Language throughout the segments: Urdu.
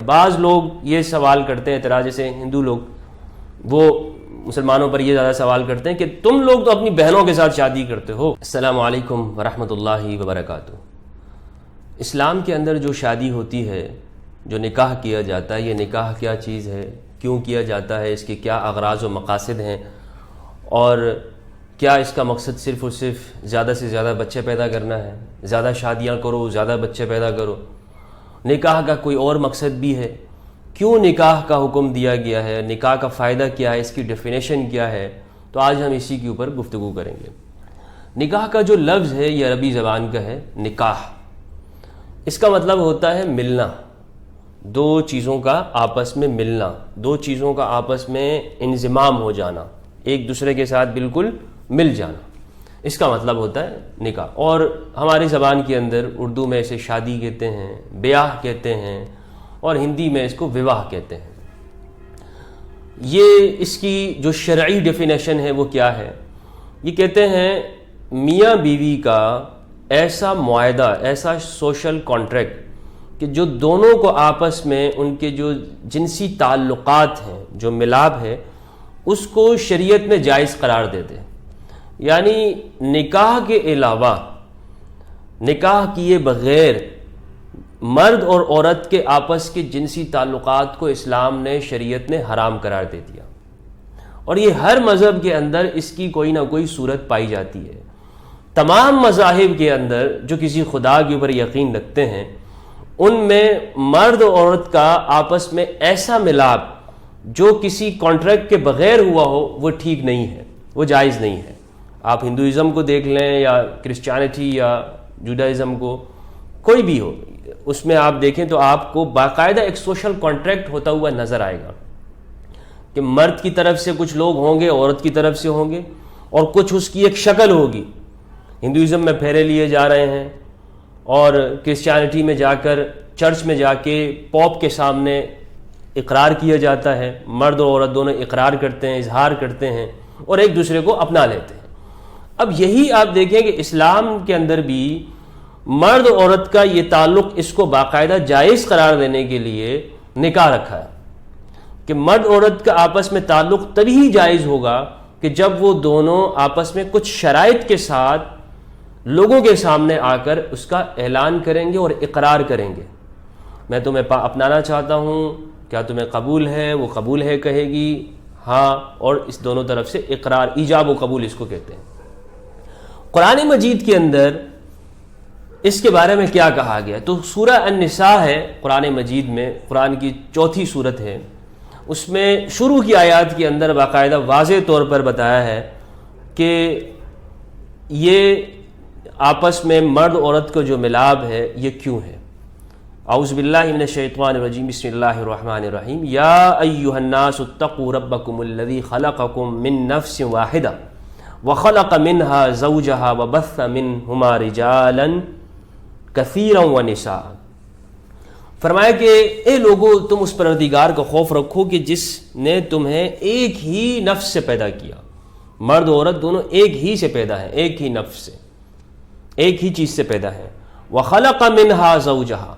بعض لوگ یہ سوال کرتے ہیں اعتراض، جیسے ہندو لوگ وہ مسلمانوں پر یہ زیادہ سوال کرتے ہیں کہ تم لوگ تو اپنی بہنوں کے ساتھ شادی کرتے ہو۔ السلام علیکم ورحمۃ اللہ وبرکاتہ۔ اسلام کے اندر جو شادی ہوتی ہے، جو نکاح کیا جاتا ہے، یہ نکاح کیا چیز ہے، کیوں کیا جاتا ہے، اس کے کیا اغراض و مقاصد ہیں، اور کیا اس کا مقصد صرف اور صرف زیادہ سے زیادہ بچے پیدا کرنا ہے، زیادہ شادیاں کرو، زیادہ بچے پیدا کرو، نکاح کا کوئی اور مقصد بھی ہے، کیوں نکاح کا حکم دیا گیا ہے، نکاح کا فائدہ کیا ہے، اس کی ڈیفینیشن کیا ہے، تو آج ہم اسی کے اوپر گفتگو کریں گے۔ نکاح کا جو لفظ ہے یہ عربی زبان کا ہے نکاح، اس کا مطلب ہوتا ہے ملنا، دو چیزوں کا آپس میں ملنا، دو چیزوں کا آپس میں انضمام ہو جانا، ایک دوسرے کے ساتھ بالکل مل جانا، اس کا مطلب ہوتا ہے نکاح۔ اور ہماری زبان کے اندر اردو میں اسے شادی کہتے ہیں، بیاہ کہتے ہیں، اور ہندی میں اس کو وواہ کہتے ہیں۔ یہ اس کی جو شرعی ڈیفینیشن ہے وہ کیا ہے؟ یہ کہتے ہیں میاں بیوی کا ایسا معاہدہ، ایسا سوشل کانٹریکٹ کہ جو دونوں کو آپس میں ان کے جو جنسی تعلقات ہیں، جو ملاپ ہے، اس کو شریعت میں جائز قرار دیتے ہیں۔ یعنی نکاح کے علاوہ، نکاح کیے بغیر مرد اور عورت کے آپس کے جنسی تعلقات کو اسلام نے، شریعت نے حرام قرار دے دیا، اور یہ ہر مذہب کے اندر اس کی کوئی نہ کوئی صورت پائی جاتی ہے۔ تمام مذاہب کے اندر جو کسی خدا کے اوپر یقین رکھتے ہیں، ان میں مرد اور عورت کا آپس میں ایسا ملاپ جو کسی کانٹریکٹ کے بغیر ہوا ہو، وہ ٹھیک نہیں ہے، وہ جائز نہیں ہے۔ آپ ہندوازم کو دیکھ لیں یا کرسچینٹی یا جوڈائزم کو، کوئی بھی ہو، اس میں آپ دیکھیں تو آپ کو باقاعدہ ایک سوشل کانٹریکٹ ہوتا ہوا نظر آئے گا کہ مرد کی طرف سے کچھ لوگ ہوں گے، عورت کی طرف سے ہوں گے، اور کچھ اس کی ایک شکل ہوگی۔ ہندوازم میں پھیرے لیے جا رہے ہیں، اور کرسچینٹی میں جا کر، چرچ میں جا کے پوپ کے سامنے اقرار کیا جاتا ہے، مرد اور عورت دونوں اقرار کرتے ہیں، اظہار کرتے ہیں، اور ایک دوسرے کو اپنا لیتے ہیں۔ اب یہی آپ دیکھیں کہ اسلام کے اندر بھی مرد و عورت کا یہ تعلق، اس کو باقاعدہ جائز قرار دینے کے لیے نکاح رکھا ہے کہ مرد عورت کا آپس میں تعلق تبھی جائز ہوگا کہ جب وہ دونوں آپس میں کچھ شرائط کے ساتھ لوگوں کے سامنے آ کر اس کا اعلان کریں گے اور اقرار کریں گے۔ میں تمہیں اپنانا چاہتا ہوں، کیا تمہیں قبول ہے؟ وہ قبول ہے کہے گی، ہاں، اور اس دونوں طرف سے اقرار، ایجاب و قبول اس کو کہتے ہیں۔ قرآن مجید کے اندر اس کے بارے میں کیا کہا گیا؟ تو سورہ النساء ہے قرآن مجید میں، قرآن کی چوتھی سورت ہے، اس میں شروع کی آیات کے اندر باقاعدہ واضح طور پر بتایا ہے کہ یہ آپس میں مرد عورت کا جو ملاپ ہے یہ کیوں ہے۔ اعوذ باللہ من الشیطان الرجیم، بسم اللہ الرحمن الرحیم، یا ایھا الناس اتقوا ربکم الذی خلقکم من نفس واحدہ وخلق منها زوجها وبث منہما رجالا کثیرا ونساء۔ فرمایا کہ اے لوگو، تم اس پروردگار کا خوف رکھو کہ جس نے تمہیں ایک ہی نفس سے پیدا کیا، مرد و عورت دونوں ایک ہی سے پیدا ہیں، ایک ہی نفس سے، ایک ہی چیز سے پیدا ہے۔ وخلق منها زوجها،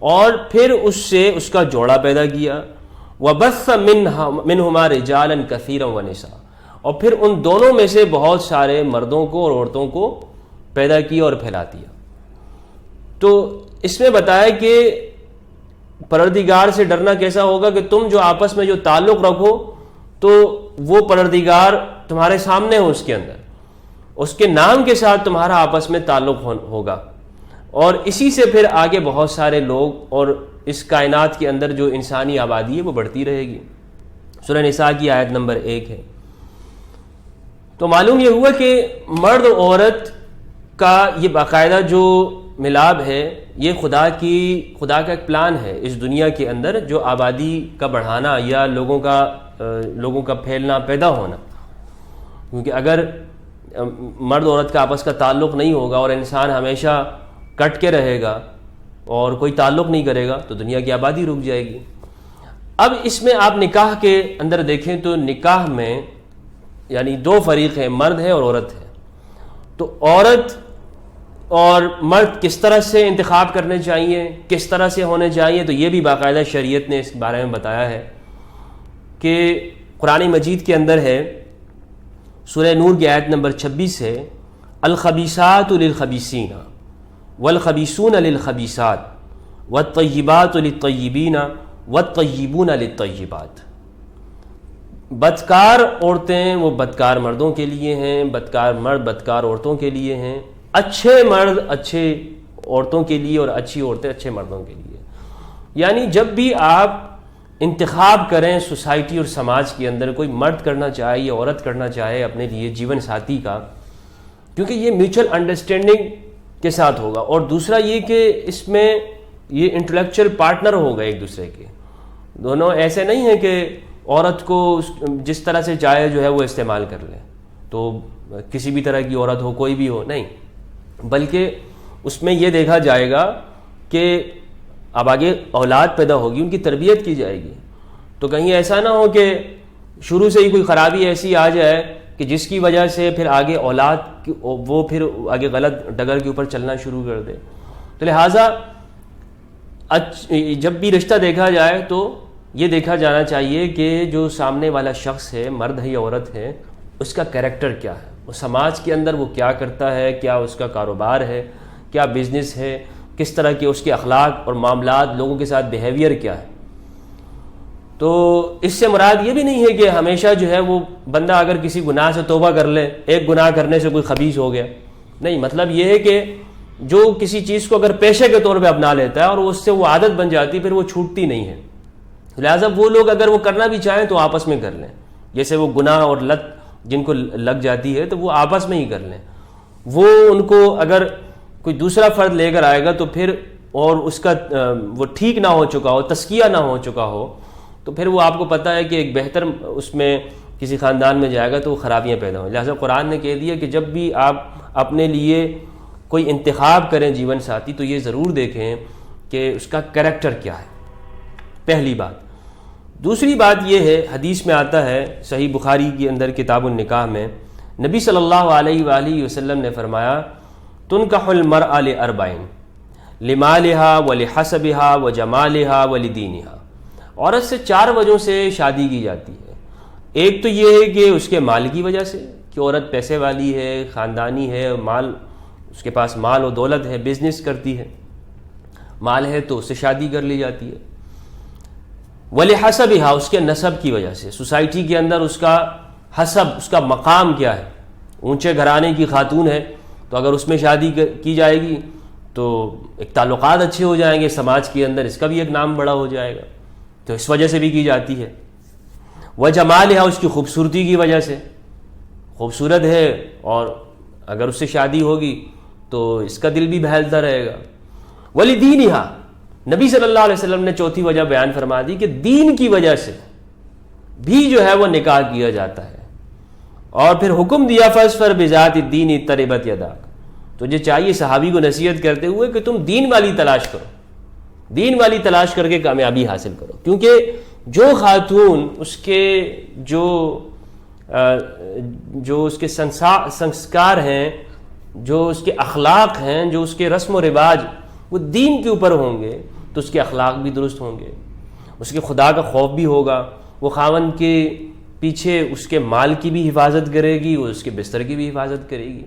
اور پھر اس سے اس کا جوڑا پیدا کیا، وبث منہما رجالا کثیرا ونساء، اور پھر ان دونوں میں سے بہت سارے مردوں کو اور عورتوں کو پیدا کیا اور پھیلا دیا۔ تو اس میں بتایا کہ پروردگار سے ڈرنا کیسا ہوگا کہ تم جو آپس میں جو تعلق رکھو تو وہ پروردگار تمہارے سامنے ہو، اس کے اندر اس کے نام کے ساتھ تمہارا آپس میں تعلق ہوگا، اور اسی سے پھر آگے بہت سارے لوگ، اور اس کائنات کے اندر جو انسانی آبادی ہے وہ بڑھتی رہے گی۔ سورہ نساء کی آیت نمبر 1 ہے۔ تو معلوم یہ ہوا کہ مرد و عورت کا یہ باقاعدہ جو ملاپ ہے، یہ خدا کا ایک پلان ہے اس دنیا کے اندر، جو آبادی کا بڑھانا یا لوگوں کا پھیلنا، پیدا ہونا۔ کیونکہ اگر مرد عورت کا آپس کا تعلق نہیں ہوگا اور انسان ہمیشہ کٹ کے رہے گا اور کوئی تعلق نہیں کرے گا تو دنیا کی آبادی رک جائے گی۔ اب اس میں آپ نکاح کے اندر دیکھیں تو نکاح میں یعنی دو فریق ہیں، مرد ہے اور عورت ہے۔ تو عورت اور مرد کس طرح سے انتخاب کرنے چاہیے، کس طرح سے ہونے چاہیے، تو یہ بھی باقاعدہ شریعت نے اس بارے میں بتایا ہے کہ قرآن مجید کے اندر ہے، سورہ نور کی آیت نمبر 26 ہے، الخبیثات للخبیثین والخبیثون للخبیثات والطیبات للطیبین والطیبون للطیبات۔ بدکار عورتیں وہ بدکار مردوں کے لیے ہیں، بدکار مرد بدکار عورتوں کے لیے ہیں، اچھے مرد اچھے عورتوں کے لیے اور اچھی عورتیں اچھے مردوں کے لیے۔ یعنی جب بھی آپ انتخاب کریں سوسائٹی اور سماج کے اندر، کوئی مرد کرنا چاہے یا عورت کرنا چاہے اپنے لیے جیون ساتھی کا، کیونکہ یہ میوچل انڈرسٹینڈنگ کے ساتھ ہوگا، اور دوسرا یہ کہ اس میں یہ انٹلیکچوئل پارٹنر ہوگا ایک دوسرے کے، دونوں ایسے نہیں ہیں کہ عورت کو جس طرح سے چاہے جو ہے وہ استعمال کر لیں، تو کسی بھی طرح کی عورت ہو کوئی بھی ہو، نہیں، بلکہ اس میں یہ دیکھا جائے گا کہ اب آگے اولاد پیدا ہوگی، ان کی تربیت کی جائے گی، تو کہیں ایسا نہ ہو کہ شروع سے ہی کوئی خرابی ایسی آ جائے کہ جس کی وجہ سے پھر آگے اولاد وہ پھر آگے غلط ڈگر کے اوپر چلنا شروع کر دے۔ تو لہٰذا جب بھی رشتہ دیکھا جائے تو یہ دیکھا جانا چاہیے کہ جو سامنے والا شخص ہے، مرد ہے یا عورت ہے، اس کا کریکٹر کیا ہے، وہ سماج کے اندر وہ کیا کرتا ہے، کیا اس کا کاروبار ہے، کیا بزنس ہے، کس طرح کے اس کے اخلاق اور معاملات، لوگوں کے ساتھ بیہیویئر کیا ہے۔ تو اس سے مراد یہ بھی نہیں ہے کہ ہمیشہ جو ہے وہ بندہ اگر کسی گناہ سے توبہ کر لے، ایک گناہ کرنے سے کوئی خبیث ہو گیا، نہیں، مطلب یہ ہے کہ جو کسی چیز کو اگر پیشے کے طور پہ اپنا لیتا ہے اور اس سے وہ عادت بن جاتی پھر وہ چھوٹتی نہیں ہے، لہٰذا وہ لوگ اگر وہ کرنا بھی چاہیں تو آپس میں کر لیں، جیسے وہ گناہ اور لت جن کو لگ جاتی ہے تو وہ آپس میں ہی کر لیں، وہ ان کو اگر کوئی دوسرا فرد لے کر آئے گا تو پھر اور اس کا وہ ٹھیک نہ ہو چکا ہو، تزکیہ نہ ہو چکا ہو، تو پھر وہ آپ کو پتہ ہے کہ ایک بہتر اس میں کسی خاندان میں جائے گا تو وہ خرابیاں پیدا ہوں۔ لہٰذا قرآن نے کہہ دیا کہ جب بھی آپ اپنے لیے کوئی انتخاب کریں جیون ساتھی تو یہ ضرور دیکھیں کہ اس کا کریکٹر کیا ہے، پہلی بات۔ دوسری بات یہ ہے، حدیث میں آتا ہے صحیح بخاری کے اندر کتاب النکاح میں، نبی صلی اللہ علیہ وآلہ وسلم نے فرمایا، تنکح المرأة لأربعین لمالها ولحسبها وجمالها ولدینها، عورت سے 4 وجہوں سے شادی کی جاتی ہے۔ ایک تو یہ ہے کہ اس کے مال کی وجہ سے، کہ عورت پیسے والی ہے، خاندانی ہے، مال اس کے پاس مال و دولت ہے، بزنس کرتی ہے، مال ہے تو اس سے شادی کر لی جاتی ہے۔ وَلِحَسَبِهَا، اس کے نسب کی وجہ سے، سوسائٹی کے اندر اس کا حسب، اس کا مقام کیا ہے، اونچے گھرانے کی خاتون ہے تو اگر اس میں شادی کی جائے گی تو ایک تعلقات اچھے ہو جائیں گے سماج کے اندر، اس کا بھی ایک نام بڑا ہو جائے گا، تو اس وجہ سے بھی کی جاتی ہے۔ وَجَمَالِهَا، اس کی خوبصورتی کی وجہ سے، خوبصورت ہے اور اگر اس سے شادی ہوگی تو اس کا دل بھی بہلتا رہے گا۔ وَلِدِينِهَا، نبی صلی اللہ علیہ وسلم نے چوتھی وجہ بیان فرما دی کہ دین کی وجہ سے بھی جو ہے وہ نکاح کیا جاتا ہے، اور پھر حکم دیا فَاظْفَرْ بِذَاتِ الدِّينِ تَرِبَتْ يَدَاكَ، تجھے چاہیے صحابی کو نصیحت کرتے ہوئے کہ تم دین والی تلاش کرو، دین والی تلاش کر کے کامیابی حاصل کرو، کیونکہ جو خاتون اس کے جو اس کے سنسکار ہیں، جو اس کے اخلاق ہیں، جو اس کے رسم و رواج وہ دین کے اوپر ہوں گے تو اس کے اخلاق بھی درست ہوں گے، اس کے خدا کا خوف بھی ہوگا، وہ خاوند کے پیچھے اس کے مال کی بھی حفاظت کرے گی، وہ اس کے بستر کی بھی حفاظت کرے گی۔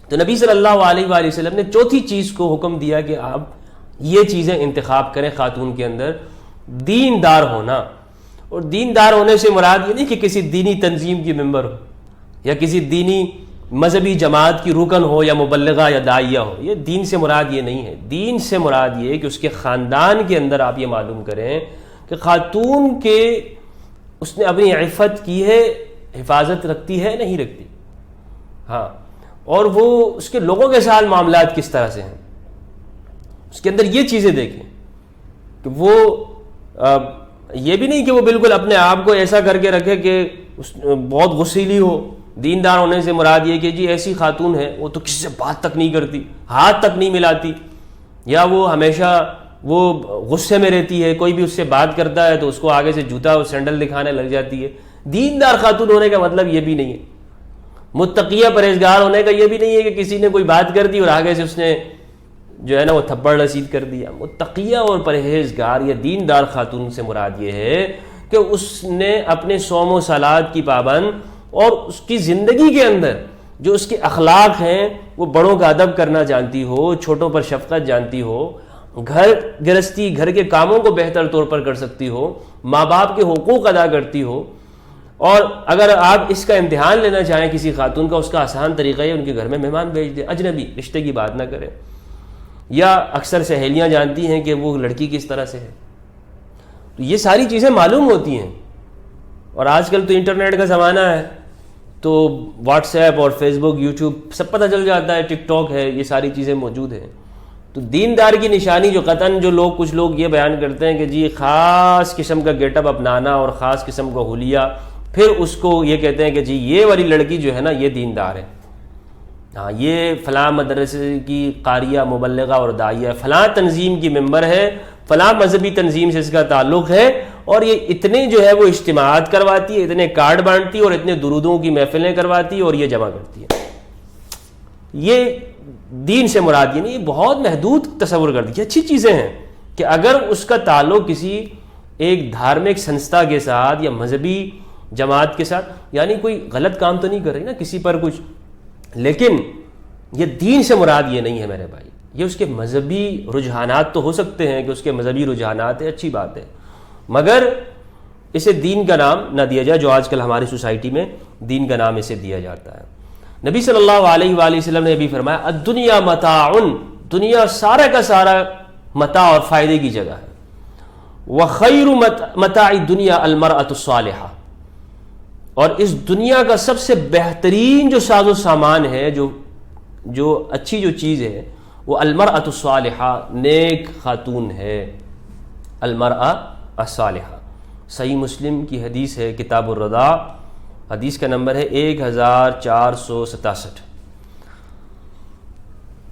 تو نبی صلی اللہ علیہ وآلہ وسلم نے چوتھی چیز کو حکم دیا کہ آپ یہ چیزیں انتخاب کریں خاتون کے اندر، دیندار ہونا، اور دیندار ہونے سے مراد یہ نہیں کہ کسی دینی تنظیم کی ممبر ہو یا کسی دینی مذہبی جماعت کی رکن ہو یا مبلغہ یا داعیہ ہو، یہ دین سے مراد یہ نہیں ہے۔ دین سے مراد یہ ہے کہ اس کے خاندان کے اندر آپ یہ معلوم کریں کہ خاتون کے اس نے اپنی عفت کی ہے، حفاظت رکھتی ہے نہیں رکھتی، ہاں، اور وہ اس کے لوگوں کے ساتھ معاملات کس طرح سے ہیں، اس کے اندر یہ چیزیں دیکھیں کہ وہ یہ بھی نہیں کہ وہ بالکل اپنے آپ کو ایسا کر کے رکھے کہ بہت غسیلی ہو۔ دیندار ہونے سے مراد یہ کہ جی ایسی خاتون ہے وہ تو کسی سے بات تک نہیں کرتی، ہاتھ تک نہیں ملاتی، یا وہ ہمیشہ وہ غصے میں رہتی ہے، کوئی بھی اس سے بات کرتا ہے تو اس کو آگے سے جوتا اور سینڈل دکھانے لگ جاتی ہے۔ دیندار خاتون ہونے کا مطلب یہ بھی نہیں ہے۔ متقیہ پرہیزگار ہونے کا یہ بھی نہیں ہے کہ کسی نے کوئی بات کر دی اور آگے سے اس نے جو ہے نا وہ تھپڑ رسید کر دیا. متقیہ اور پرہیزگار یا دیندار خاتون سے مراد یہ ہے کہ اس نے اپنے صوم و صلات کی پابند اور اس کی زندگی کے اندر جو اس کے اخلاق ہیں وہ بڑوں کا ادب کرنا جانتی ہو, چھوٹوں پر شفقت جانتی ہو, گھر گرہستی گھر کے کاموں کو بہتر طور پر کر سکتی ہو, ماں باپ کے حقوق ادا کرتی ہو. اور اگر آپ اس کا امتحان لینا چاہیں کسی خاتون کا, اس کا آسان طریقہ ہے ان کے گھر میں مہمان بھیج دیں, اجنبی رشتے کی بات نہ کریں. یا اکثر سہیلیاں جانتی ہیں کہ وہ لڑکی کس طرح سے ہے, تو یہ ساری چیزیں معلوم ہوتی ہیں. اور آج کل تو انٹرنیٹ کا زمانہ ہے, تو واٹس ایپ اور فیس بک, یوٹیوب سب پتہ چل جاتا ہے, ٹک ٹاک ہے, یہ ساری چیزیں موجود ہیں. تو دیندار کی نشانی جو قطعاً جو کچھ لوگ یہ بیان کرتے ہیں کہ جی خاص قسم کا گیٹ اپ اپنانا اور خاص قسم کا حلیہ, پھر اس کو یہ کہتے ہیں کہ جی یہ والی لڑکی جو ہے نا یہ دیندار ہے, ہاں یہ فلاں مدرسے کی قاریہ مبلغہ اور داعیہ, فلاں تنظیم کی ممبر ہے, فلاں مذہبی تنظیم سے اس کا تعلق ہے, اور یہ اتنے جو ہے وہ اجتماعات کرواتی ہے, اتنے کارڈ بانٹتی ہے اور اتنے درودوں کی محفلیں کرواتی ہے اور یہ جمع کرتی ہے. یہ دین سے مراد یہ نہیں, یہ بہت محدود تصور کر دی. اچھی چیزیں ہیں کہ اگر اس کا تعلق کسی ایک دھارمک سنستھا کے ساتھ یا مذہبی جماعت کے ساتھ, یعنی کوئی غلط کام تو نہیں کر رہی نا کسی پر کچھ, لیکن یہ دین سے مراد یہ نہیں ہے میرے بھائی. یہ اس کے مذہبی رجحانات تو ہو سکتے ہیں کہ اس کے مذہبی رجحانات ہیں, اچھی بات ہے, مگر اسے دین کا نام نہ دیا جائے, جو آج کل ہماری سوسائٹی میں دین کا نام اسے دیا جاتا ہے. نبی صلی اللہ علیہ وآلہ وسلم نے بھی فرمایا الدنیا متاع, دنیا سارا کا سارا متاع اور فائدے کی جگہ ہے. وخیر متاع الدنیا المرأة الصالحہ, اور اس دنیا کا سب سے بہترین جو ساز و سامان ہے, جو اچھی جو چیز ہے, وہ المرأة الصالحہ, نیک خاتون ہے. المرأة الصالحہ, صحیح مسلم کی حدیث ہے, کتاب الرضاع, حدیث کا نمبر ہے 1467.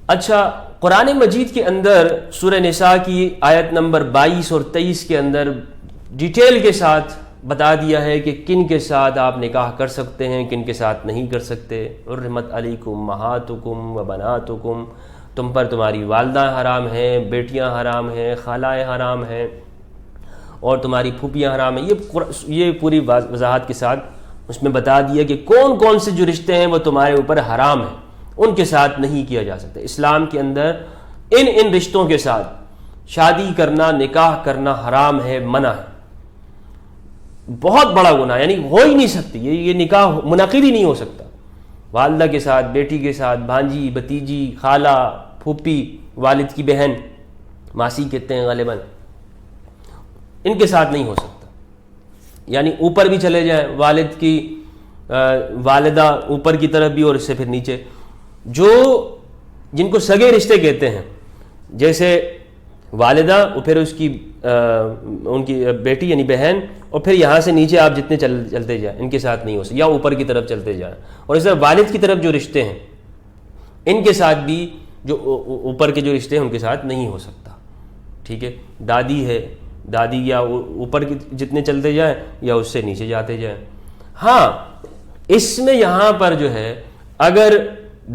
اچھا, قرآن مجید کے اندر سورہ نساء کی آیت نمبر 22 اور 23 کے اندر ڈیٹیل کے ساتھ بتا دیا ہے کہ کن کے ساتھ آپ نکاح کر سکتے ہیں, کن کے ساتھ نہیں کر سکتے. حرمت علیکم امہاتکم و بناتکم, تم پر تمہاری والدہ حرام ہیں, بیٹیاں حرام ہیں, خالائیں حرام ہیں, اور تمہاری پھوپھیاں حرام ہیں. یہ پوری وضاحت کے ساتھ اس میں بتا دیا کہ کون کون سے جو رشتے ہیں وہ تمہارے اوپر حرام ہیں, ان کے ساتھ نہیں کیا جا سکتا. اسلام کے اندر ان رشتوں کے ساتھ شادی کرنا, نکاح کرنا حرام ہے, منع ہے, بہت بڑا گناہ, یعنی ہو ہی نہیں سکتی, یہ نکاح منعقد ہی نہیں ہو سکتا. والدہ کے ساتھ, بیٹی کے ساتھ, بھانجی, بھتیجی, خالہ, پھوپھی, والد کی بہن, ماسی کہتے ہیں غالباً, ان کے ساتھ نہیں ہو سکتا. یعنی اوپر بھی چلے جائیں, والد کی والدہ اوپر کی طرف بھی اور اس سے پھر نیچے, جن کو سگے رشتے کہتے ہیں, جیسے والدہ اور پھر اس کی ان کی بیٹی یعنی بہن, اور پھر یہاں سے نیچے آپ جتنے چلتے جائیں ان کے ساتھ نہیں ہو سکتا, یا اوپر کی طرف چلتے جائیں. اور اس طرح والد کی طرف جو رشتے ہیں ان کے ساتھ بھی جو اوپر کے جو رشتے ہیں ان کے ساتھ نہیں ہو سکتا. ٹھیک ہے, دادی ہے, دادی یا اوپر کی جتنے چلتے جائیں یا اس سے نیچے جاتے جائیں. ہاں, اس میں یہاں پر جو ہے اگر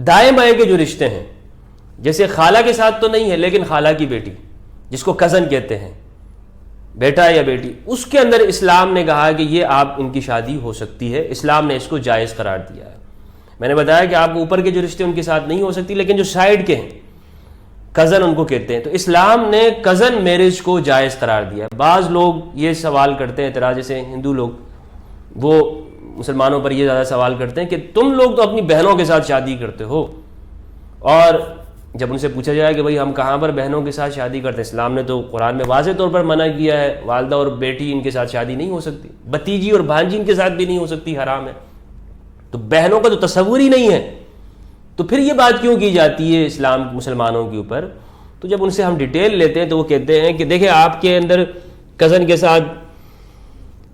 دائیں بائیں کے جو رشتے ہیں, جیسے خالہ کے ساتھ تو نہیں ہے لیکن خالہ کی بیٹی جس کو کزن کہتے ہیں, بیٹا یا بیٹی, اس کے اندر اسلام نے کہا کہ یہ آپ ان کی شادی ہو سکتی ہے, اسلام نے اس کو جائز قرار دیا ہے. میں نے بتایا کہ آپ اوپر کے جو رشتے ان کے ساتھ نہیں ہو سکتی, لیکن جو سائڈ کے ہیں کزن ان کو کہتے ہیں, تو اسلام نے کزن میرج کو جائز قرار دیا. بعض لوگ یہ سوال کرتے ہیں اعتراض, جیسے ہندو لوگ وہ مسلمانوں پر یہ زیادہ سوال کرتے ہیں کہ تم لوگ تو اپنی بہنوں کے ساتھ شادی کرتے ہو, اور جب ان سے پوچھا جائے کہ بھئی ہم کہاں پر بہنوں کے ساتھ شادی کرتے ہیں, اسلام نے تو قرآن میں واضح طور پر منع کیا ہے, والدہ اور بیٹی ان کے ساتھ شادی نہیں ہو سکتی, بھتیجی اور بھانجی ان کے ساتھ بھی نہیں ہو سکتی, حرام ہے. تو بہنوں کا تو تصور ہی نہیں ہے, تو پھر یہ بات کیوں کی جاتی ہے اسلام مسلمانوں کے اوپر؟ تو جب ان سے ہم ڈیٹیل لیتے ہیں تو وہ کہتے ہیں کہ دیکھیں آپ کے اندر کزن کے ساتھ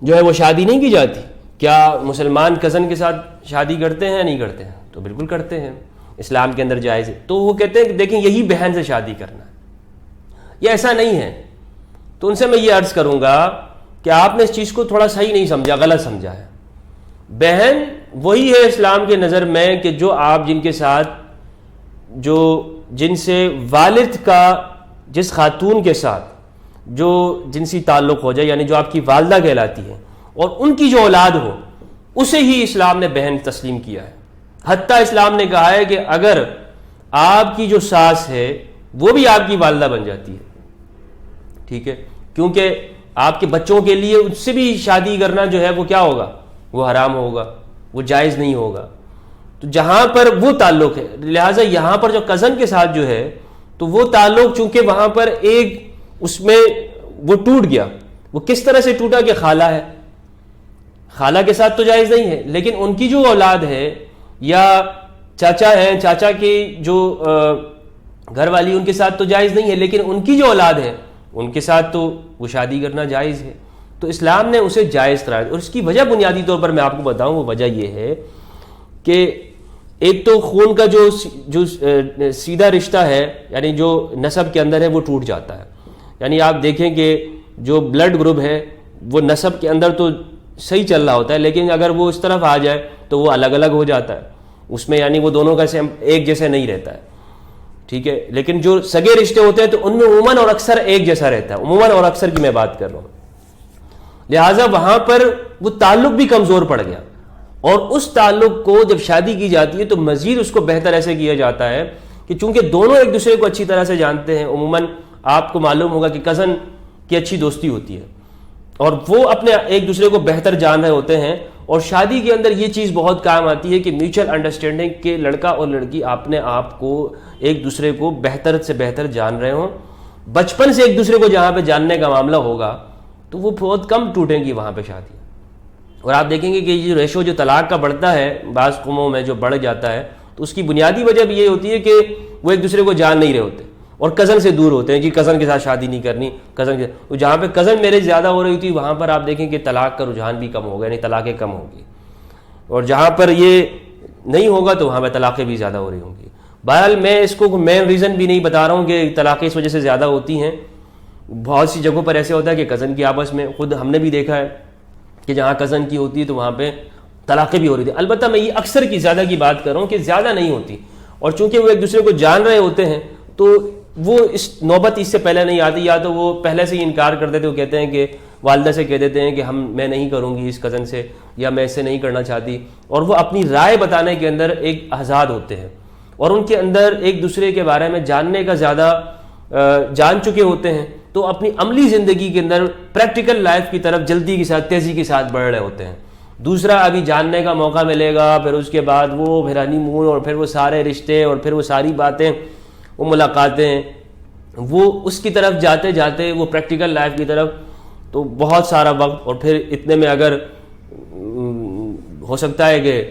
جو ہے وہ شادی نہیں کی جاتی, کیا مسلمان کزن کے ساتھ شادی کرتے ہیں نہیں کرتے ہیں؟ تو بالکل کرتے ہیں, اسلام کے اندر جائز ہے. تو وہ کہتے ہیں کہ دیکھیں یہی بہن سے شادی کرنا ہے, یہ ایسا نہیں ہے. تو ان سے میں یہ عرض کروں گا کہ آپ نے اس چیز کو تھوڑا صحیح نہیں سمجھا, غلط سمجھا ہے. بہن وہی ہے اسلام کے نظر میں کہ جو آپ جن کے ساتھ جن سے والد کا جس خاتون کے ساتھ جو جنسی تعلق ہو جائے، یعنی جو آپ کی والدہ کہلاتی ہے اور ان کی جو اولاد ہو، اسے ہی اسلام نے بہن تسلیم کیا ہے۔ حتیٰ اسلام نے کہا ہے کہ اگر آپ کی جو ساس ہے وہ بھی آپ کی والدہ بن جاتی ہے، ٹھیک ہے، کیونکہ آپ کے بچوں کے لیے اس سے بھی شادی کرنا جو ہے وہ کیا ہوگا، وہ حرام ہوگا، وہ جائز نہیں ہوگا۔ تو جہاں پر وہ تعلق ہے، لہٰذا یہاں پر جو کزن کے ساتھ جو ہے تو وہ تعلق چونکہ وہاں پر ایک اس میں وہ ٹوٹ گیا، وہ کس طرح سے ٹوٹا کہ خالہ ہے، خالہ کے ساتھ تو جائز نہیں ہے، لیکن ان کی جو اولاد ہے یا چاچا ہیں، چاچا کی جو گھر والی ان کے ساتھ تو جائز نہیں ہے، لیکن ان کی جو اولاد ہے ان کے ساتھ تو وہ شادی کرنا جائز ہے۔ تو اسلام نے اسے جائز قرار دیا، اور اس کی وجہ بنیادی طور پر میں آپ کو بتاؤں، وہ وجہ یہ ہے کہ ایک تو خون کا جو سیدھا رشتہ ہے، یعنی جو نسب کے اندر ہے وہ ٹوٹ جاتا ہے۔ یعنی آپ دیکھیں کہ جو بلڈ گروپ ہے وہ نسب کے اندر تو صحیح چل رہا ہوتا ہے، لیکن اگر وہ اس طرف آ جائے تو وہ الگ الگ ہو جاتا ہے، اس میں یعنی وہ دونوں کا ایک جیسا نہیں رہتا ہے، ٹھیک ہے۔ لیکن جو سگے رشتے ہوتے ہیں تو ان میں عموماً اور اکثر ایک جیسا رہتا ہے، عموماً اور اکثر کی میں بات کر رہا ہوں، لہٰذا وہاں پر وہ تعلق بھی کمزور پڑ گیا، اور اس تعلق کو جب شادی کی جاتی ہے تو مزید اس کو بہتر ایسے کیا جاتا ہے کہ چونکہ دونوں ایک دوسرے کو اچھی طرح سے جانتے ہیں، عموماً آپ کو معلوم ہوگا کہ کزن کی اچھی دوستی ہوتی ہے اور وہ اپنے ایک دوسرے کو بہتر جان رہے ہوتے ہیں، اور شادی کے اندر یہ چیز بہت کام آتی ہے کہ میوچل انڈرسٹینڈنگ کہ لڑکا اور لڑکی اپنے آپ کو ایک دوسرے کو بہتر سے بہتر جان رہے ہوں۔ بچپن سے ایک دوسرے کو جہاں پہ جاننے کا معاملہ ہوگا تو وہ بہت کم ٹوٹیں گی وہاں پہ شادی۔ اور آپ دیکھیں گے کہ یہ ریشو جو طلاق کا بڑھتا ہے بعض قوموں میں جو بڑھ جاتا ہے تو اس کی بنیادی وجہ بھی یہ ہوتی ہے کہ وہ ایک دوسرے کو جان نہیں رہے ہوتے اور کزن سے دور ہوتے ہیں، کہ کزن کے ساتھ شادی نہیں کرنی، کزن کے تو جہاں پہ کزن میرج زیادہ ہو رہی تھی وہاں پر آپ دیکھیں کہ طلاق کا رجحان بھی کم ہو گیا، یعنی طلاقیں کم ہوگی، اور جہاں پر یہ نہیں ہوگا تو وہاں پہ طلاقیں بھی زیادہ ہو رہی ہوں گی۔ بہرحال میں اس کو مین ریزن بھی نہیں بتا رہا ہوں کہ طلاقیں اس وجہ سے زیادہ ہوتی ہیں، بہت سی جگہوں پر ایسے ہوتا ہے کہ کزن کی آپس میں، خود ہم نے بھی دیکھا ہے کہ جہاں کزن کی ہوتی ہے تو وہاں پہ طلاقیں بھی ہو رہی تھی۔ البتہ میں یہ اکثر کی زیادہ کی بات کر رہا ہوں کہ زیادہ نہیں ہوتی، اور چونکہ وہ ایک دوسرے کو جان رہے ہوتے ہیں تو وہ اس نوبت اس سے پہلے نہیں آتی، یا تو وہ پہلے سے ہی انکار کر دیتے، وہ کہتے ہیں کہ والدہ سے کہہ دیتے ہیں کہ میں نہیں کروں گی اس کزن سے، یا میں اس سے نہیں کرنا چاہتی، اور وہ اپنی رائے بتانے کے اندر ایک آزاد ہوتے ہیں اور ان کے اندر ایک دوسرے کے بارے میں جاننے کا زیادہ جان چکے ہوتے ہیں، تو اپنی عملی زندگی کے اندر پریکٹیکل لائف کی طرف جلدی کے ساتھ تیزی کے ساتھ بڑھ رہے ہوتے ہیں۔ دوسرا ابھی جاننے کا موقع ملے گا، پھر اس کے بعد وہ پھر ہنی مون، اور پھر وہ سارے رشتے، اور پھر وہ ساری باتیں، وہ ملاقاتیں، وہ اس کی طرف جاتے جاتے وہ پریکٹیکل لائف کی طرف تو بہت سارا وقت، اور پھر اتنے میں اگر ہو سکتا ہے کہ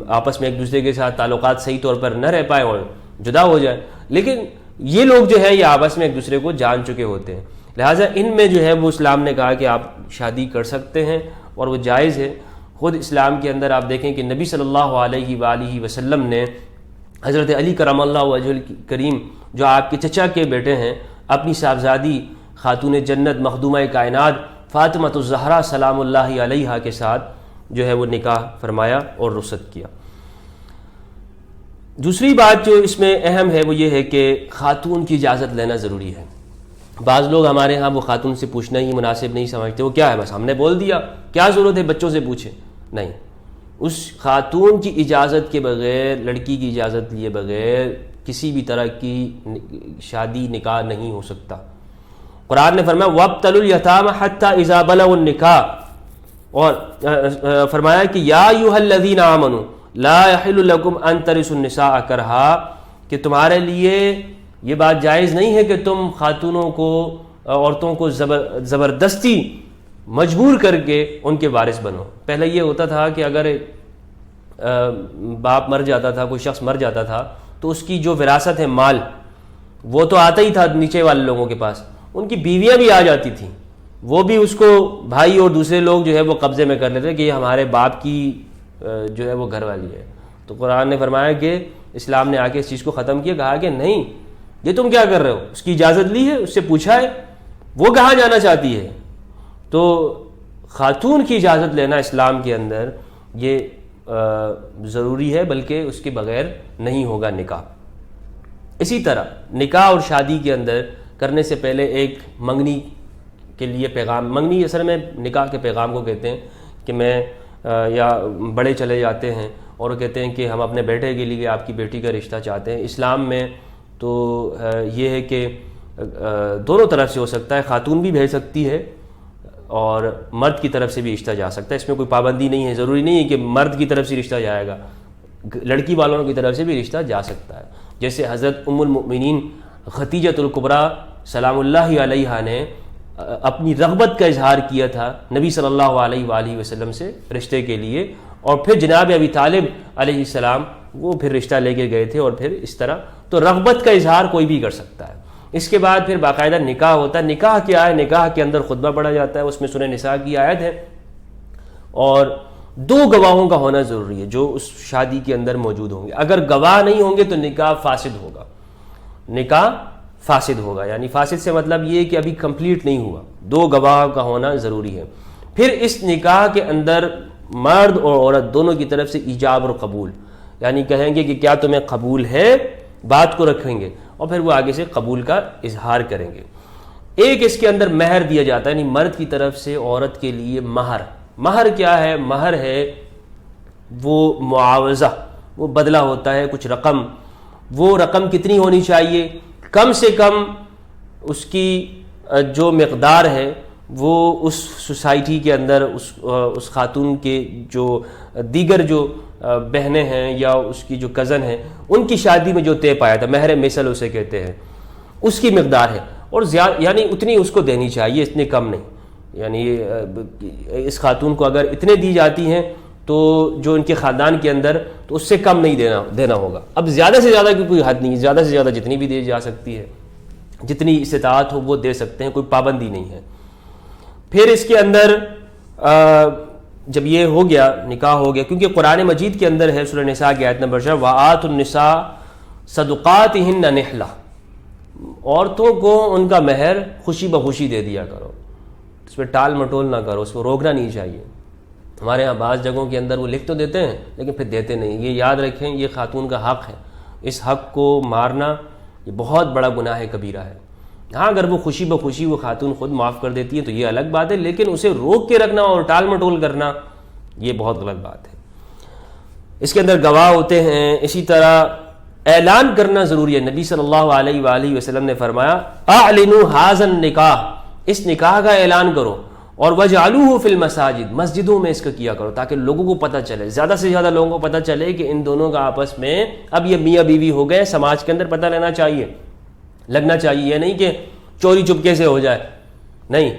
آپس میں ایک دوسرے کے ساتھ تعلقات صحیح طور پر نہ رہ پائے اور جدا ہو جائے، لیکن یہ لوگ جو ہے یہ آپس میں ایک دوسرے کو جان چکے ہوتے ہیں، لہٰذا ان میں جو ہے وہ اسلام نے کہا کہ آپ شادی کر سکتے ہیں اور وہ جائز ہے۔ خود اسلام کے اندر آپ دیکھیں کہ نبی صلی اللہ علیہ وآلہ وسلم نے حضرت علی کرم اللہ وجہ کریم جو آپ کے چچا کے بیٹے ہیں، اپنی صاحبزادی خاتون جنت مخدومہ کائنات فاطمۃ الزہرا سلام اللہ علیہا کے ساتھ جو ہے وہ نکاح فرمایا اور رخصت کیا۔ دوسری بات جو اس میں اہم ہے وہ یہ ہے کہ خاتون کی اجازت لینا ضروری ہے۔ بعض لوگ ہمارے ہاں وہ خاتون سے پوچھنا ہی مناسب نہیں سمجھتے، وہ کیا ہے، بس ہم نے بول دیا، کیا ضرورت ہے بچوں سے پوچھیں؟ نہیں، اس خاتون کی اجازت کے بغیر، لڑکی کی اجازت لیے بغیر کسی بھی طرح کی شادی نکاح نہیں ہو سکتا۔ قرآن نے فرمایا وَابْتَلُوا الْيَتَامَ حَتَّى إِذَا بَلَغُوا النِّكَاحَ، اور فرمایا کہ یا ایھا الذین آمنوا لا یحل لکم ان ترثوا النساء کرہا، کہ تمہارے لیے یہ بات جائز نہیں ہے کہ تم خاتونوں کو، عورتوں کو زبردستی مجبور کر کے ان کے وارث بنو۔ پہلے یہ ہوتا تھا کہ اگر باپ مر جاتا تھا، کوئی شخص مر جاتا تھا تو اس کی جو وراثت ہے، مال، وہ تو آتا ہی تھا نیچے والے لوگوں کے پاس، ان کی بیویاں بھی آ جاتی تھیں، وہ بھی اس کو بھائی اور دوسرے لوگ جو ہے وہ قبضے میں کر لیتے کہ یہ ہمارے باپ کی جو ہے وہ گھر والی ہے۔ تو قرآن نے فرمایا کہ اسلام نے آ کے اس چیز کو ختم کیا، کہا کہ نہیں، یہ تم کیا کر رہے ہو، اس کی اجازت لی ہے، اس سے پوچھا ہے وہ کہاں جانا چاہتی ہے۔ تو خاتون کی اجازت لینا اسلام کے اندر یہ ضروری ہے، بلکہ اس کے بغیر نہیں ہوگا نکاح۔ اسی طرح نکاح اور شادی کے اندر کرنے سے پہلے ایک منگنی کے لیے پیغام، منگنی اصل میں نکاح کے پیغام کو کہتے ہیں، کہ میں یا بڑے چلے جاتے ہیں اور وہ کہتے ہیں کہ ہم اپنے بیٹے کے لیے آپ کی بیٹی کا رشتہ چاہتے ہیں۔ اسلام میں تو یہ ہے کہ دونوں طرف سے ہو سکتا ہے، خاتون بھی بھیج سکتی ہے اور مرد کی طرف سے بھی رشتہ جا سکتا ہے، اس میں کوئی پابندی نہیں ہے، ضروری نہیں ہے کہ مرد کی طرف سے رشتہ جائے گا، لڑکی والوں کی طرف سے بھی رشتہ جا سکتا ہے۔ جیسے حضرت ام المؤمنین ختیجۃ الکبریٰ سلام اللہ علیہا نے اپنی رغبت کا اظہار کیا تھا نبی صلی اللہ علیہ وآلہ وسلم سے رشتے کے لیے، اور پھر جناب ابی طالب علیہ السلام وہ پھر رشتہ لے کے گئے تھے، اور پھر اس طرح تو رغبت کا اظہار کوئی بھی کر سکتا ہے۔ اس کے بعد پھر باقاعدہ نکاح ہوتا ہے۔ نکاح کیا ہے؟ نکاح کے اندر خطبہ پڑھا جاتا ہے، اس میں سورہ نساء کی آیت ہے، اور 2 گواہوں کا ہونا ضروری ہے جو اس شادی کے اندر موجود ہوں گے۔ اگر گواہ نہیں ہوں گے تو نکاح فاسد ہوگا، نکاح فاسد ہوگا، یعنی فاسد سے مطلب یہ کہ ابھی کمپلیٹ نہیں ہوا، 2 گواہ کا ہونا ضروری ہے۔ پھر اس نکاح کے اندر مرد اور عورت دونوں کی طرف سے ایجاب اور قبول، یعنی کہیں گے کہ کیا تمہیں قبول ہے، بات کو رکھیں گے، اور پھر وہ آگے سے قبول کا اظہار کریں گے۔ ایک اس کے اندر مہر دیا جاتا ہے، یعنی مرد کی طرف سے عورت کے لیے مہر۔ مہر کیا ہے؟ مہر ہے وہ معاوضہ، وہ بدلہ ہوتا ہے، کچھ رقم۔ وہ رقم کتنی ہونی چاہیے؟ کم سے کم اس کی جو مقدار ہے وہ اس سوسائٹی کے اندر اس خاتون کے جو دیگر جو بہنیں ہیں یا اس کی جو کزن ہیں ان کی شادی میں جو طے پایا تھا، مہر مثل اسے کہتے ہیں، اس کی مقدار ہے، اور یعنی اتنی اس کو دینی چاہیے، اتنی کم نہیں۔ یعنی اس خاتون کو اگر اتنے دی جاتی ہیں تو جو ان کے خاندان کے اندر تو اس سے کم نہیں دینا ہوگا۔ اب زیادہ سے زیادہ کی کوئی حد نہیں، زیادہ سے زیادہ جتنی بھی دی جا سکتی ہے، جتنی استطاعت ہو وہ دے سکتے ہیں، کوئی پابندی نہیں ہے۔ پھر اس کے اندر جب یہ ہو گیا، نکاح ہو گیا، کیونکہ قرآن مجید کے اندر ہے سورہ نساء کی آیت نمبر 4 وَآتُوا النِّسَاءَ صَدُقَاتِهِنَّ نِحْلَةً، عورتوں کو ان کا مہر خوشی بخوشی دے دیا کرو، اس پہ ٹال مٹول نہ کرو، اس کو روکنا نہیں چاہیے۔ ہمارے ہاں بعض جگہوں کے اندر وہ لکھ تو دیتے ہیں لیکن پھر دیتے نہیں۔ یہ یاد رکھیں، یہ خاتون کا حق ہے، اس حق کو مارنا یہ بہت بڑا گناہ کبیرہ ہے۔ ہاں اگر وہ خوشی بخوشی وہ خاتون خود معاف کر دیتی ہے تو یہ الگ بات ہے، لیکن اسے روک کے رکھنا اور ٹال مٹول کرنا یہ بہت غلط بات ہے۔ اس کے اندر گواہ ہوتے ہیں، اسی طرح اعلان کرنا ضروری ہے۔ نبی صلی اللہ علیہ وآلہ وسلم نے فرمایا اعلنوا ھذا النکاح، اس نکاح کا اعلان کرو، اور وجعلوہ فی المساجد، مسجدوں میں اس کا کیا کرو تاکہ لوگوں کو پتہ چلے، زیادہ سے زیادہ لوگوں کو پتہ چلے کہ ان دونوں کا آپس میں اب یہ میاں بیوی ہو گئے۔ سماج کے اندر پتہ لگنا چاہیے، یہ نہیں کہ چوری چپکے سے ہو جائے، نہیں۔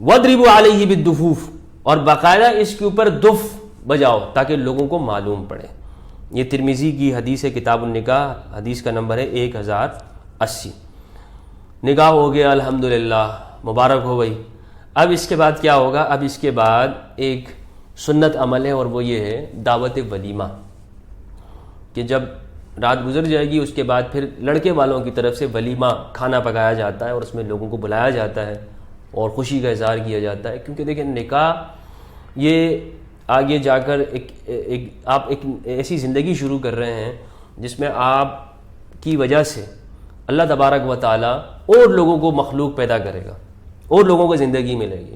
وَاضْرِبُوا عَلَيْهِ بِالدُّفُوفِ، اور باقاعدہ اس کے اوپر دف بجاؤ تاکہ لوگوں کو معلوم پڑے۔ یہ ترمذی کی حدیث ہے، کتاب النکاح، حدیث کا نمبر ہے 1080۔ نکاح ہو گیا، الحمدللہ، مبارک ہو گئی۔ اب اس کے بعد کیا ہوگا؟ اب اس کے بعد ایک سنت عمل ہے، اور وہ یہ ہے دعوت ولیمہ، کہ جب رات گزر جائے گی اس کے بعد پھر لڑکے والوں کی طرف سے ولیمہ کھانا پکایا جاتا ہے، اور اس میں لوگوں کو بلایا جاتا ہے اور خوشی کا اظہار کیا جاتا ہے۔ کیونکہ دیکھیں نکاح یہ آگے جا کر آپ ایک ایسی زندگی شروع کر رہے ہیں جس میں آپ کی وجہ سے اللہ تبارک و تعالیٰ اور لوگوں کو مخلوق پیدا کرے گا اور لوگوں کو زندگی ملے گی۔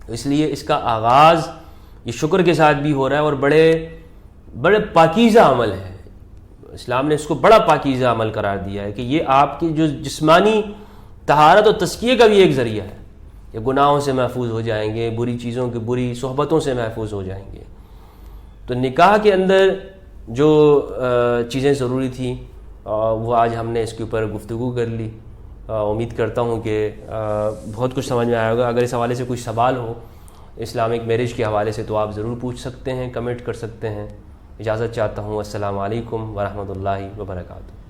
اس لیے اس کا آغاز یہ شکر کے ساتھ بھی ہو رہا ہے، اور بڑے پاکیزہ عمل ہے۔ اسلام نے اس کو بڑا پاکیزہ عمل قرار دیا ہے کہ یہ آپ کی جو جسمانی طہارت و تزکیے کا بھی ایک ذریعہ ہے، یہ گناہوں سے محفوظ ہو جائیں گے، بری چیزوں کی بری صحبتوں سے محفوظ ہو جائیں گے۔ تو نکاح کے اندر جو چیزیں ضروری تھیں وہ آج ہم نے اس کے اوپر گفتگو کر لی۔ امید کرتا ہوں کہ بہت کچھ سمجھ میں آئے گا۔ اگر اس حوالے سے کوئی سوال ہو اسلامک میرج کے حوالے سے تو آپ ضرور پوچھ سکتے ہیں، کمنٹ کر سکتے ہیں۔ اجازت چاہتا ہوں، السلام علیکم ورحمۃ اللہ وبرکاتہ۔